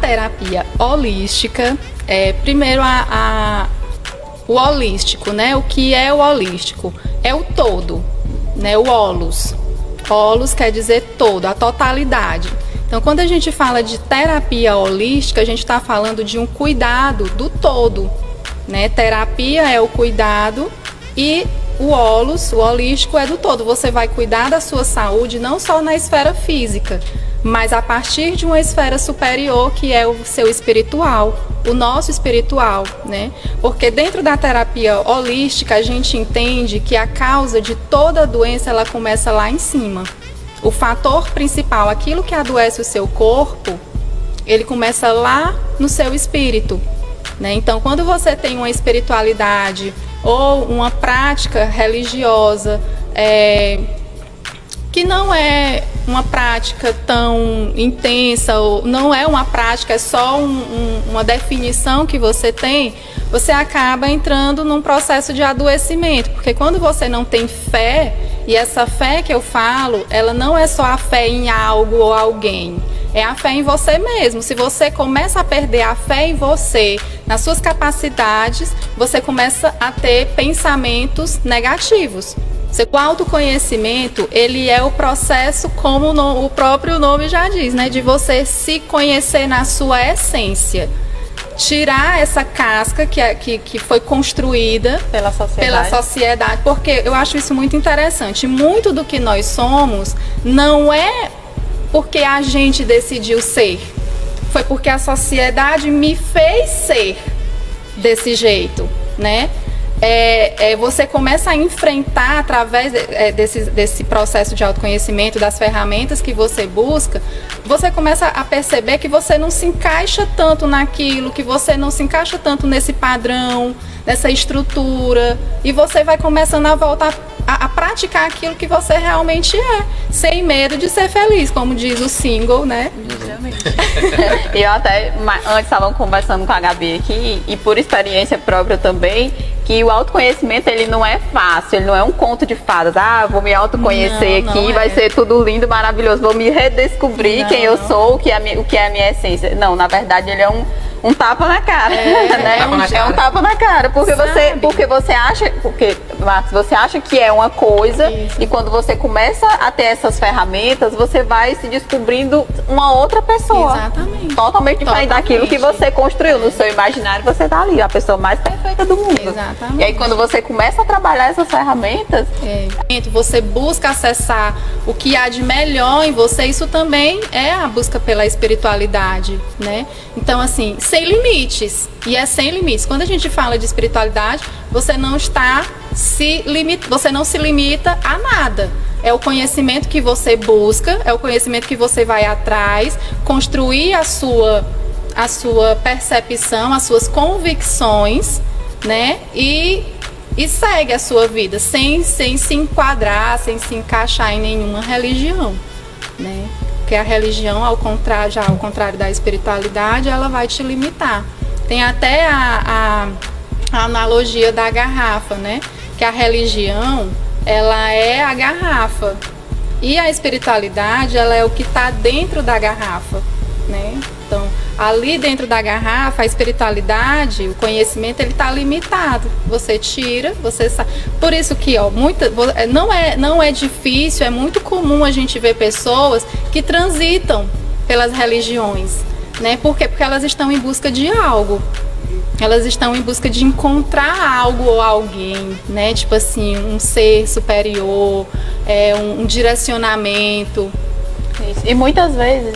terapia holística, primeiro o holístico, né? O que é o holístico? É o todo, né? O holos. Holos quer dizer todo, a totalidade. Então, quando a gente fala de terapia holística, a gente está falando de um cuidado do todo, né? Terapia é o cuidado e o holos, o holístico, é do todo. Você vai cuidar da sua saúde não só na esfera física, mas a partir de uma esfera superior, que é o seu espiritual, o nosso espiritual, né? Porque dentro da terapia holística, a gente entende que a causa de toda doença, ela começa lá em cima. O fator principal, aquilo que adoece o seu corpo, ele começa lá no seu espírito, né? Então, quando você tem uma espiritualidade ou uma prática religiosa, que não é uma prática tão intensa, ou não é uma prática, é só uma definição que você tem, você acaba entrando num processo de adoecimento, porque quando você não tem fé, e essa fé que eu falo, ela não é só a fé em algo ou alguém, é a fé em você mesmo. Se você começa a perder a fé em você, nas suas capacidades, você começa a ter pensamentos negativos. O autoconhecimento, ele é o processo, como o próprio nome já diz, né? De você se conhecer na sua essência. Tirar essa casca que foi construída pela sociedade, porque eu acho isso muito interessante. Muito do que nós somos não é porque a gente decidiu ser, foi porque a sociedade me fez ser desse jeito, né? Você começa a enfrentar, através desse processo de autoconhecimento, das ferramentas que você busca, você começa a perceber que você não se encaixa tanto naquilo, que você não se encaixa tanto nesse padrão, nessa estrutura, e você vai começando a voltar a praticar aquilo que você realmente é, sem medo de ser feliz, como diz o single, né? Eu até, antes estavam conversando com a Gabi aqui, e por experiência própria também, que o autoconhecimento, ele não é fácil, ele não é um conto de fadas. Vou me autoconhecer aqui, vai ser tudo lindo, maravilhoso, vou me redescobrir quem eu sou, o que é a minha essência. Não, na verdade, ele é um tapa na cara, né? É um tapa na cara, porque Marcos, você acha que é uma coisa, e quando você começa a ter essas ferramentas, você vai se descobrindo uma outra pessoa. Exatamente. Totalmente diferente daquilo que você construiu no seu imaginário. Você tá ali, a pessoa mais perfeita do mundo. Exatamente. E aí, quando você começa a trabalhar essas ferramentas, você busca acessar o que há de melhor em você. Isso também é a busca pela espiritualidade, né? Então, assim, sem limites. E é sem limites. Quando a gente fala de espiritualidade, você não você não se limita a nada. É o conhecimento que você busca, é o conhecimento que você vai atrás, construir a sua percepção, as suas convicções, né? E segue a sua vida sem se enquadrar, sem se encaixar em nenhuma religião, né? Porque a religião, ao contrário da espiritualidade, ela vai te limitar. Tem até a analogia da garrafa, né? Que a religião, ela é a garrafa, e a espiritualidade, ela é o que está dentro da garrafa, né? Então, ali dentro da garrafa, a espiritualidade, o conhecimento, ele está limitado. Você tira, você sabe. Por isso que, não é difícil, é muito comum a gente ver pessoas que transitam pelas religiões, né? Por quê? Porque elas estão em busca de algo. Elas estão em busca de encontrar algo ou alguém, né? Tipo assim, um ser superior, um direcionamento. Isso. E muitas vezes,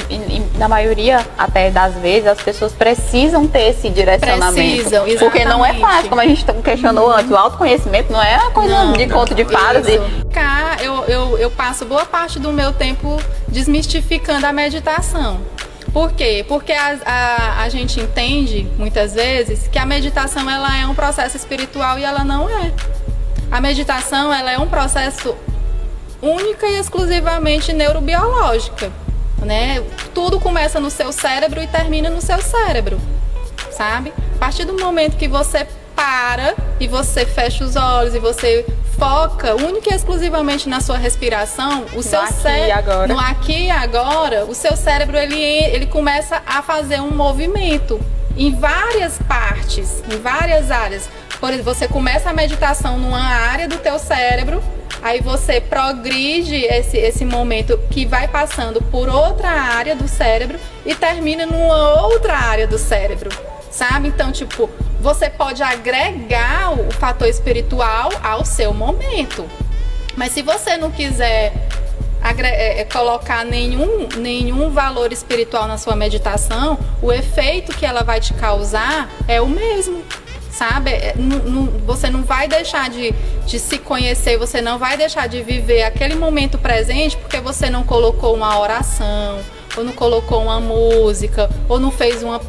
na maioria até das vezes, as pessoas precisam ter esse direcionamento. Precisam, exatamente. Porque não é fácil, como a gente questionou antes, o autoconhecimento não é uma coisa de conto de fadas. Eu passo boa parte do meu tempo desmistificando a meditação. Por quê? Porque a gente entende, muitas vezes, que a meditação, ela é um processo espiritual, e ela não é. A meditação, ela é um processo única e exclusivamente neurobiológica, né? Tudo começa no seu cérebro e termina no seu cérebro, sabe? A partir do momento que você para e você fecha os olhos e você foca única e exclusivamente na sua respiração, o seu agora. no aqui e agora, o seu cérebro ele começa a fazer um movimento em várias partes, em várias áreas. Por exemplo, você começa a meditação numa área do teu cérebro, aí você progride esse momento que vai passando por outra área do cérebro e termina numa outra área do cérebro, sabe? Então, tipo, você pode agregar o fator espiritual ao seu momento. Mas se você não quiser colocar nenhum valor espiritual na sua meditação, o efeito que ela vai te causar é o mesmo. Sabe? Você não vai deixar de se conhecer, você não vai deixar de viver aquele momento presente porque você não colocou uma oração, ou não colocou uma música, ou não fez uma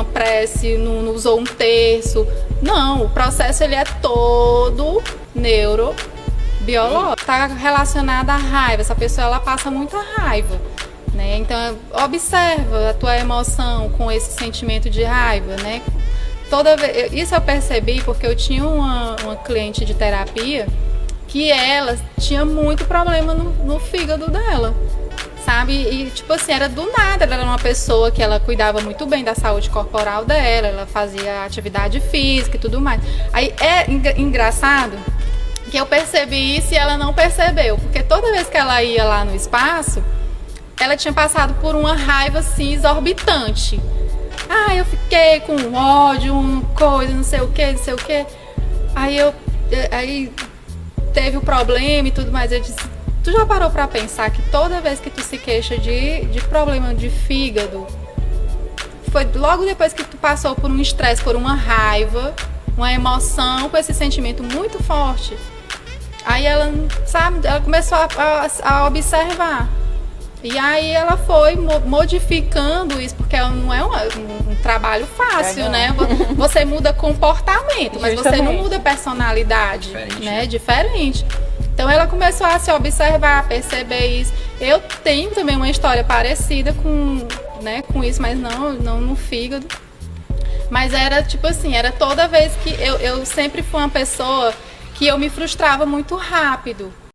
prece, não usou um terço. Não, o processo ele é todo neurobiológico. Está relacionado à raiva. Essa pessoa ela passa muita raiva, né? Então observa a tua emoção com esse sentimento de raiva, né? Isso eu percebi porque eu tinha uma cliente de terapia que ela tinha muito problema no fígado dela, sabe? E tipo assim, era do nada, ela era uma pessoa que ela cuidava muito bem da saúde corporal dela, ela fazia atividade física e tudo mais. Aí é engraçado que eu percebi isso e ela não percebeu, porque toda vez que ela ia lá no espaço, ela tinha passado por uma raiva assim exorbitante. Ah, eu fiquei com ódio, uma coisa, não sei o que. Aí teve o problema e tudo mais. Eu disse, tu já parou pra pensar que toda vez que tu se queixa de problema de fígado, foi logo depois que tu passou por um estresse, por uma raiva, uma emoção, com esse sentimento muito forte. Aí ela, sabe, ela começou a observar. E aí ela foi modificando isso, porque não é um trabalho fácil, né? Você muda comportamento, mas você não muda personalidade, né? Diferente. Então ela começou a se observar, a perceber isso. Eu tenho também uma história parecida com isso, mas não no fígado. Mas era tipo assim, era toda vez que eu sempre fui uma pessoa que eu me frustrava muito rápido.